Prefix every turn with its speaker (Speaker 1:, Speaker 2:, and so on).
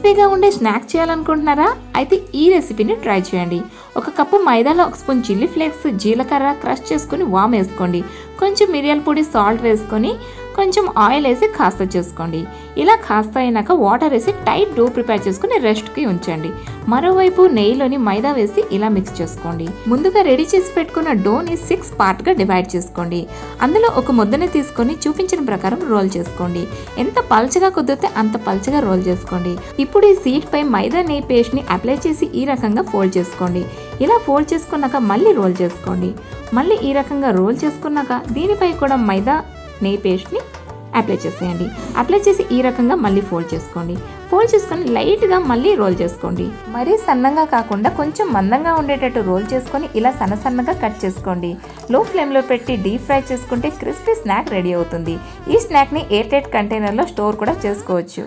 Speaker 1: క్రిస్పీగా ఉండే స్నాక్ చేయాలనుకుంటున్నారా? అయితే ఈ రెసిపీని ట్రై చేయండి. 1 కప్పు మైదాలో 1 స్పూన్ చిల్లీ ఫ్లేక్స్, జీలకర్ర క్రష్ చేసుకొని వామ్ వేసుకోండి. కొంచెం మిరియాల పొడి, సాల్ట్ వేసుకొని కొంచెం ఆయిల్ వేసి ఖాస్తా చేసుకోండి. ఇలా ఖాస్తా అయినాక వాటర్ వేసి టైట్ డో ప్రిపేర్ చేసుకుని రెస్ట్కి ఉంచండి. మరోవైపు నెయ్యిలోని మైదా వేసి ఇలా మిక్స్ చేసుకోండి. ముందుగా రెడీ చేసి పెట్టుకున్న డోని 6 పార్ట్గా డివైడ్ చేసుకోండి. అందులో ఒక ముద్దని తీసుకొని చూపించిన ప్రకారం రోల్ చేసుకోండి. ఎంత పల్చగా కుదిరితే అంత పల్చగా రోల్ చేసుకోండి. ఇప్పుడు ఈ సీట్ పై మైదా నెయ్యి పేస్ట్ని అప్లై చేసి ఈ రకంగా ఫోల్డ్ చేసుకోండి. ఇలా ఫోల్డ్ చేసుకున్నాక మళ్ళీ రోల్ చేసుకోండి. మళ్ళీ ఈ రకంగా రోల్ చేసుకున్నాక దీనిపై కూడా మైదా నెయ్యి పేస్ట్ని అప్లై చేసేయండి. అప్లై చేసి ఈ రకంగా మళ్ళీ ఫోల్డ్ చేసుకోండి. ఫోల్డ్ చేసుకొని లైట్గా మళ్ళీ రోల్ చేసుకోండి. మరీ సన్నంగా కాకుండా కొంచెం మందంగా ఉండేటట్టు రోల్ చేసుకొని ఇలా సన్నగా కట్ చేసుకోండి. లో ఫ్లేమ్లో పెట్టి డీప్ ఫ్రై చేసుకుంటే క్రిస్పీ స్నాక్ రెడీ అవుతుంది. ఈ స్నాక్ని ఎయిర్ టైట్ కంటైనర్లో స్టోర్ కూడా చేసుకోవచ్చు.